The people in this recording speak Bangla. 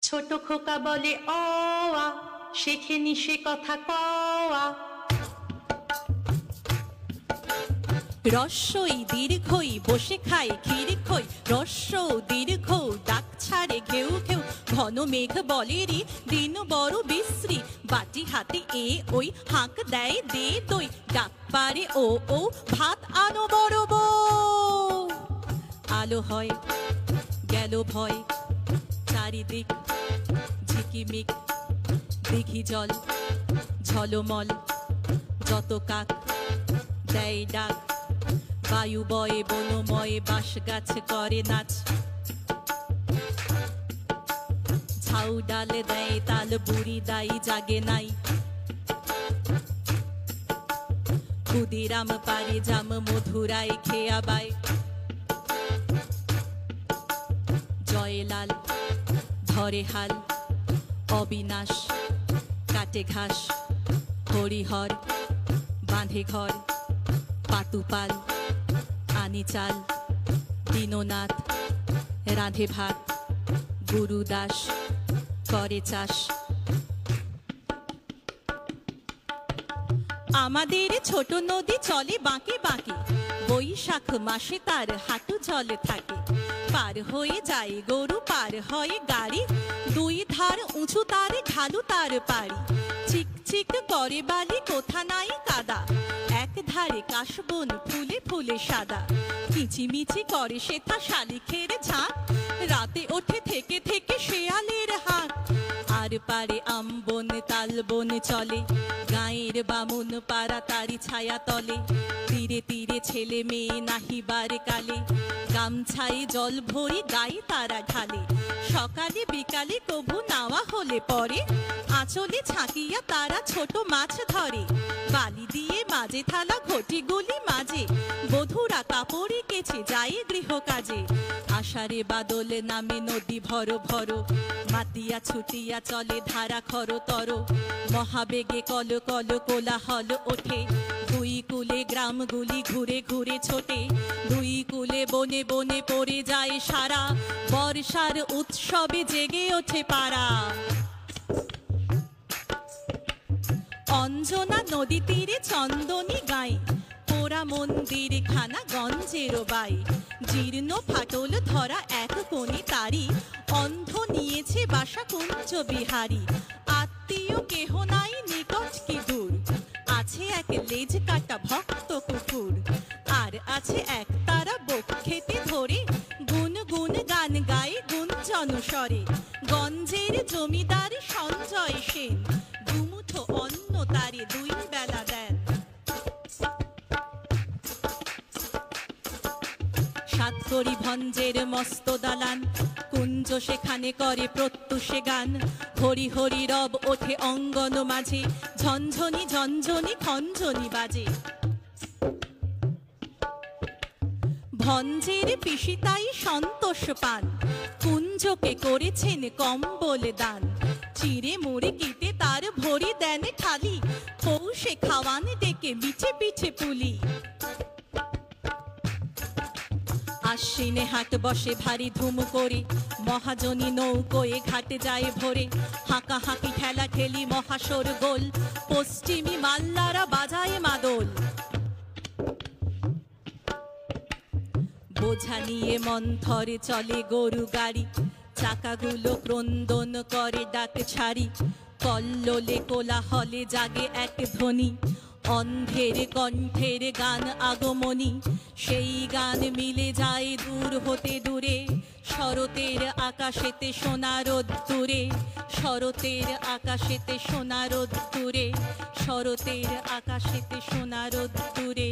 ছোট খোকা বলে অ আ, শেখেনি সে কথা ক আ। রস্যই দীর্ঘই বসে খায় ক্ষীর খই, রস্য দীর্ঘ ডাক ছাড়ে ঘেউ ঘেউ। ঘন মেঘ বলে রি, দিন বড় বিশ্রী, বাটি হাতে এ ওই, হাঁক দেয় দে দই। ডাক পারে ও ও, ভাত আনো বড় বউ। আলো হয় গেল ভয়, চারিদিক ঝিকিমিক, দিঘি জল ঝলমল, যত কাক দেয় ডাক। বায়ু বয়ে বনময়ে, বাঁশ গাছ করে নাচ। ঝাউ ডালে দেয় তাল, বুড়ি দাই জাগে নাই। ক্ষুদিরাম পারে জাম, মধুরায় খেয়া বায়। জয়লাল ধরে হাল, অবিনাশ কাটে ঘাস। হরিহর বাঁধে ঘর, পাতুপাল আনি চাল। দীননাথ রাঁধে ভাত, গুরুদাস করে চাষ। আমাদের ছোট নদী চলে বাঁকে বাঁকে, বৈশাখ মাসে তার হাঁটু জল থাকে। পার হয়ে যায় গরু, পার হয় গাড়ি, দুই ধার উঁচু তার, ঢালু তার পাড়ি। চিক চিক করে বালি, কোথা নাই কাদা, এক ধারে কাশবন ফুলে ফুলে সাদা। কিচিমিচি করে সেথা শালিখের ঝাঁক, রাতে ওঠে থেকে থেকে শেয়ালের হাঁক। আর পারে আমবন তালবন চলে, গাঁয়ের বামুন পাড়া তারি ছায়া তলে। তীরে তীরে ছেলে মেয়ে নাহিবার কালে, গামছায় জল ভরি গায়ে তারা ঢালে। সকালে বিকালে কভু নাওয়া হলে পরে, আঁচলে ছাঁকিয়া তারা ছোট মাছ ধরে। বালি দিয়ে মাঝে থালা ঘটিগুলি মাঝে, বধূরা কাপড়ে কেচে যায় গৃহ কাজে। আষাঢ়ে বাদল নামে নদী ভর ভর, মাতিয়া ছুটিয়া চলে ধারা খর তর। মহাবেগে কল কল কোলাহল ওঠে, দুই কূলে গ্রামগুলি ঘুরে ঘুরে ছোটে। দুই কূলে বনে বনে পড়ে যায় সারা, বর্ষার উৎসবে জেগে ওঠে পাড়া। অঞ্জনা নদী তীরে চন্দনী গায়ে, পোড়া মন্দির খানা গঞ্জের বাই। জীর্ণ ফাটল ধরা এক কোণে তারি, অন্ধ নিয়েছে বাসা কুঞ্জ বিহারী। আত্মীয় কেহ নাই নিকট কি দূর, আছে এক লেজ কাটা ভক্ত কুকুর। আর আছে এক তারা বক খেতে ধরে, গুন গুন গান গায়ে গুঞ্জন স্বরে। গঞ্জের জমিদার সঞ্জয় সেন, দুমুঠো অন্ন তারে দুই বেলা দেন। সাতকড়ি ভঞ্জের মস্ত দালান, কুঞ্জ সেখানে করে প্রত্যুষে গান। হরি হরি রব ওঠে অঙ্গন মাঝে, ঝনঝনি ঝনঝনি খঞ্জনি বাজে। ভঞ্জের পিসিতাই সন্তোষ পান, কুঞ্জকে করেছেন কম্বল দান। চিড়ে মুড়ে কেটে তার ভরি দেন থালি, পৌষে খাওয়ান ডেকে পিছে পিছে পুলি। আশ্বিনে হাট বসে ভারী ধুম করে, মহাজনী নৌকোয়ে ঘাটে যায় ভোরে। হাঁকা হাঁকি ঠেলা ঠেলি মহাশোর গোল, পশ্চিমী মাল্লারা বাজায় মাদল। বোঝা নিয়ে মন্থরে চলে গরু গাড়ি, চাকাগুলো ক্রন্দন করে ডাক ছাড়ি। কল্লোলে কোলাহলে জাগে এক ধ্বনি, অন্ধের কণ্ঠের গান আগমনী। সেই গান মিলে যায় দূর হতে দূরে, শরতের আকাশেতে সোনা রোদ্দুরে। শরতের আকাশেতে সোনা রোদ্দুরে, শরতের আকাশেতে সোনা রোদ্দুরে।